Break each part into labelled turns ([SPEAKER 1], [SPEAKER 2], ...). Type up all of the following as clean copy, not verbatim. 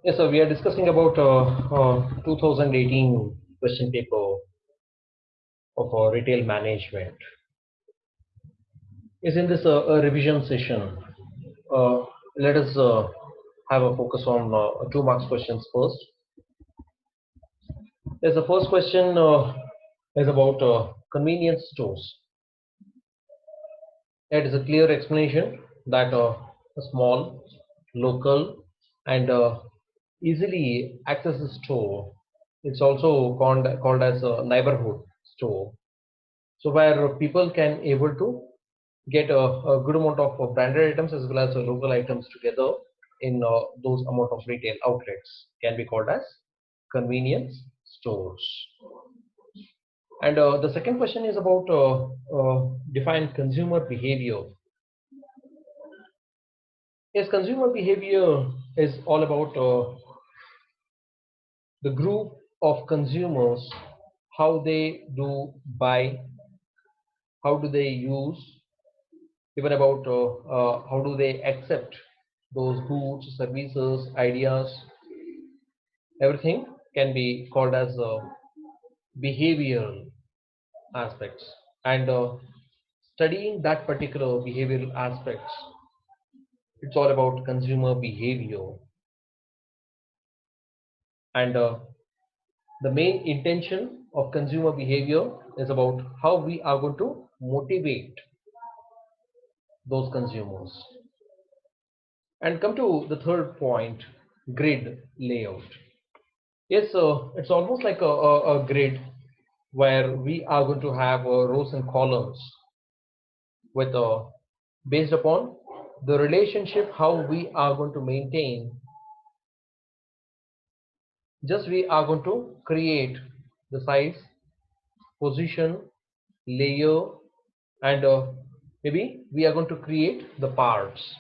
[SPEAKER 1] Yes, so we are discussing about 2018 question paper of retail management. Is in this a revision session. Uh, Let us have a focus on 2 marks questions first. Yes, the first question is about convenience stores. It is a clear explanation that a small, local, and easily accessible store. It's also called as a neighborhood store. So where people can able to get a good amount of branded items as well as local items together in those amount of retail outlets can be called as convenience stores. And the second question is about define consumer behavior. Yes, consumer behavior is all about the group of consumers, how they do buy, how do they use, even about how do they accept those goods, services, ideas, everything can be called as behavioral aspects. And studying that particular behavioral aspects, it's all about consumer behavior. And the main intention of consumer behavior is about how we are going to motivate those consumers. And come to the third point, grid layout. Yes, so it's almost like a grid where we are going to have rows and columns with based upon the relationship how we are going to maintain. Just we are going to create the size, position, layer, and maybe we are going to create the parts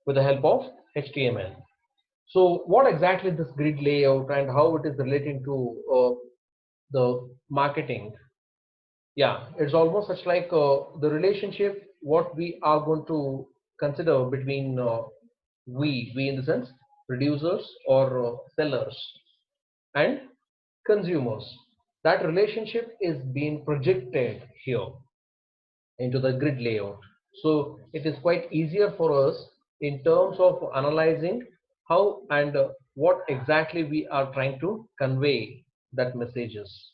[SPEAKER 1] with the help of HTML. So what exactly this grid layout and how it is relating to the marketing? Yeah, it's almost such like the relationship what we are going to consider between we in the sense producers or sellers and consumers. That relationship is being projected here into the grid layout. So it is quite easier for us in terms of analyzing how and what exactly we are trying to convey that messages,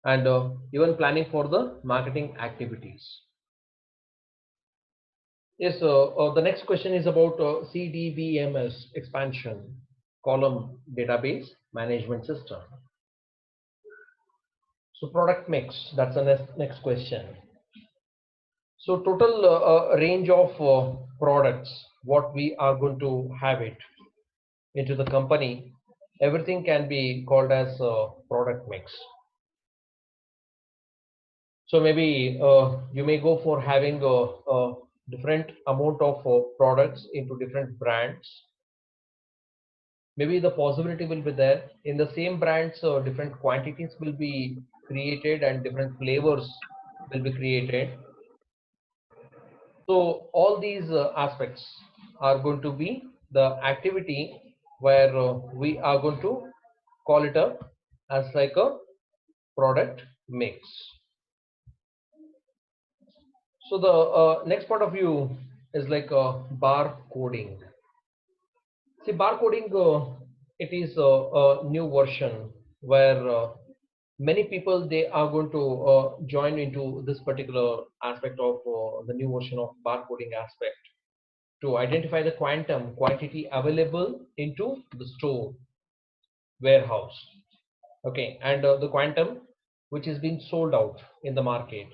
[SPEAKER 1] and even planning for the marketing activities. Yes, the next question is about CDBMS expansion, column database management system. So product mix, that's the next question. So total range of products, what we are going to have it into the company, everything can be called as product mix. So maybe you may go for having a different amount of products into different brands. Maybe the possibility will be there in the same brands, different quantities will be created and different flavors will be created. So all these aspects are going to be the activity where we are going to call it up as like a product mix. So the next part of view is like bar coding. See, barcoding, it is a new version where many people they are going to join into this particular aspect of the new version of barcoding aspect to identify the quantum quantity available into the store warehouse. Okay, and the quantum which is being sold out in the market.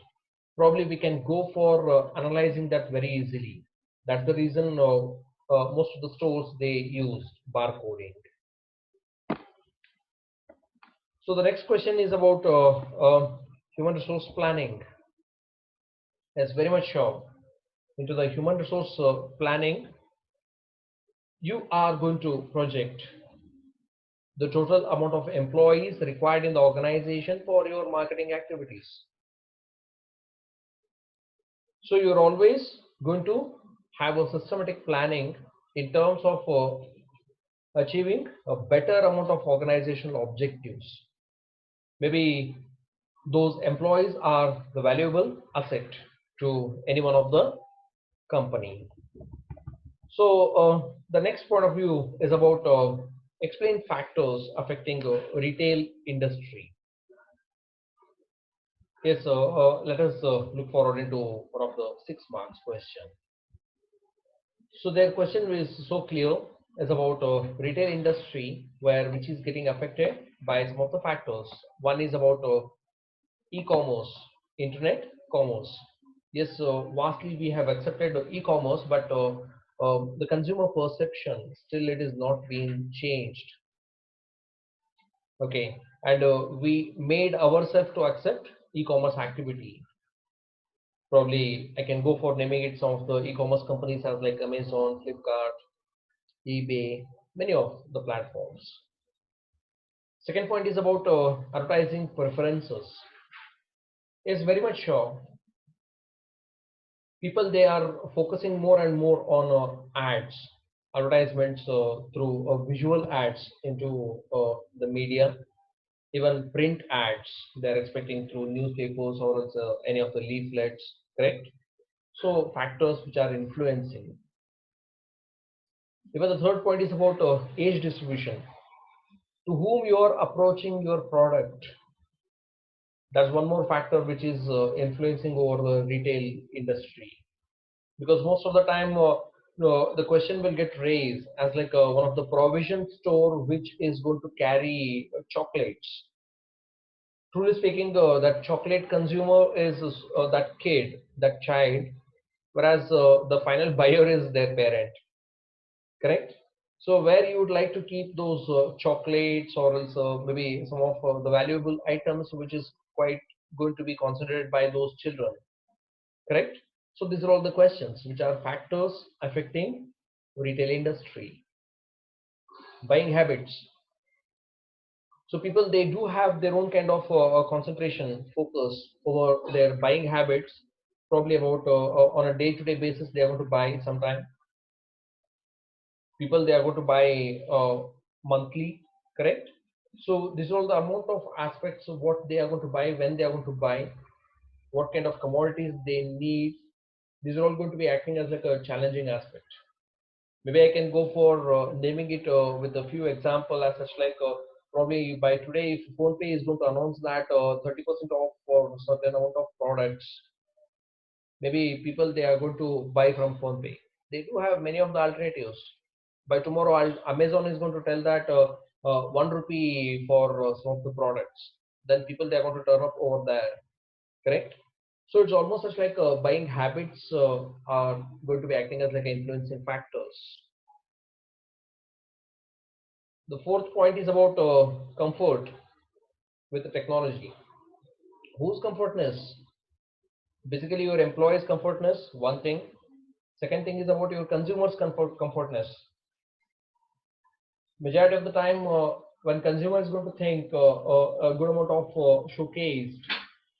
[SPEAKER 1] Probably we can go for analyzing that very easily. That's the reason most of the stores they use barcoding. So the next question is about human resource planning. Yes, very much sure. Into the human resource planning, you are going to project the total amount of employees required in the organization for your marketing activities. So you're always going to have a systematic planning in terms of achieving a better amount of organizational objectives. Maybe those employees are the valuable asset to any one of the company. So the next point of view is about explain factors affecting retail industry. Yes, let us look forward into one of the 6 months question. So their question is so clear, is about retail industry where which is getting affected by some of the factors. One is about e-commerce, internet commerce. Yes, vastly we have accepted e-commerce, but the consumer perception still it is not being changed. Okay, and we made ourselves to accept e-commerce activity. Probably I can go for naming it some of the e-commerce companies as like Amazon, Flipkart, eBay, many of the platforms. Second point is about advertising preferences. Is very much sure people they are focusing more and more on ads, advertisements through visual ads into the media, even print ads. They're expecting through newspapers or else, any of the leaflets, correct? So factors which are influencing. Even the third point is about age distribution. To whom you are approaching your product, that's one more factor which is influencing over the retail industry, because most of the time the question will get raised as like one of the provision store which is going to carry chocolates. Truly speaking, that chocolate consumer is that kid, that child, whereas the final buyer is their parent, correct? So where you would like to keep those chocolates or else maybe some of the valuable items which is quite going to be considered by those children, correct? So these are all the questions which are factors affecting retail industry. Buying habits. So people they do have their own kind of concentration, focus over their buying habits. Probably about on a day-to-day basis they are going to buy sometime. People they are going to buy monthly, correct? So this is all the amount of aspects of what they are going to buy, when they are going to buy, what kind of commodities they need. These are all going to be acting as like a challenging aspect. Maybe I can go for naming it with a few example as such like probably by today if PhonePe is going to announce that 30% off for certain amount of products, maybe people they are going to buy from PhonePe. They do have many of the alternatives. By tomorrow, Amazon is going to tell that 1 rupee for some of the products. Then people they are going to turn up over there, correct? So it's almost such like buying habits are going to be acting as like influencing factors. The fourth point is about comfort with the technology. Whose comfortness? Basically, your employees' comfortness, one thing. Second thing is about your consumers' comfortness. Majority of the time, when consumer is going to think a good amount of showcased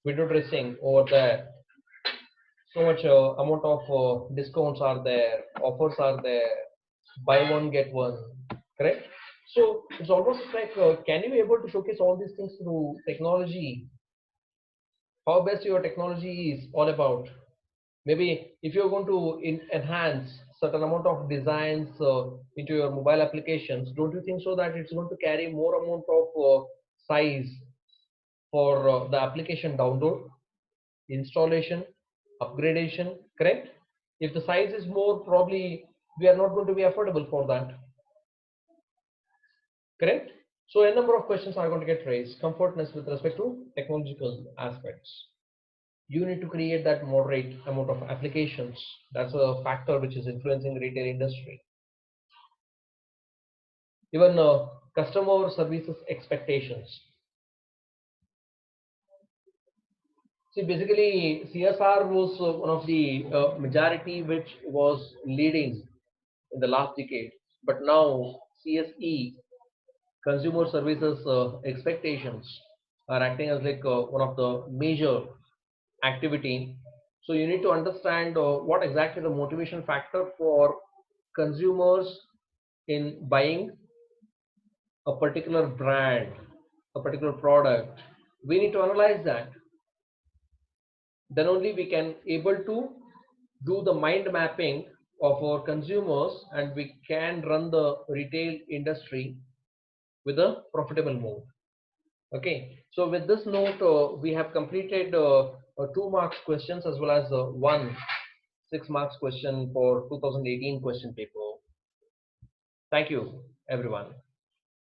[SPEAKER 1] window dressing over there, so much amount of discounts are there, offers are there, buy one get one, correct? So it's almost like can you be able to showcase all these things through technology? How best your technology is all about. Maybe if you're going to enhance certain amount of designs into your mobile applications, don't you think so that it's going to carry more amount of size for the application download, installation, upgradation, correct? If the size is more, probably we are not going to be affordable for that, correct? So a number of questions are going to get raised. Comfortness with respect to technological aspects. You need to create that moderate amount of applications. That's a factor which is influencing retail industry. Even customer services expectations. See, basically, CSR was one of the majority which was leading in the last decade. But now CSE, consumer services expectations, are acting as like one of the major activity. So you need to understand what exactly the motivation factor for consumers in buying a particular brand, a particular product. We need to analyze that. Then only we can able to do the mind mapping of our consumers, and we can run the retail industry with a profitable move. Okay, so with this note, we have completed 2 marks questions as well as one 6 marks question for 2018 question paper. Thank you, everyone.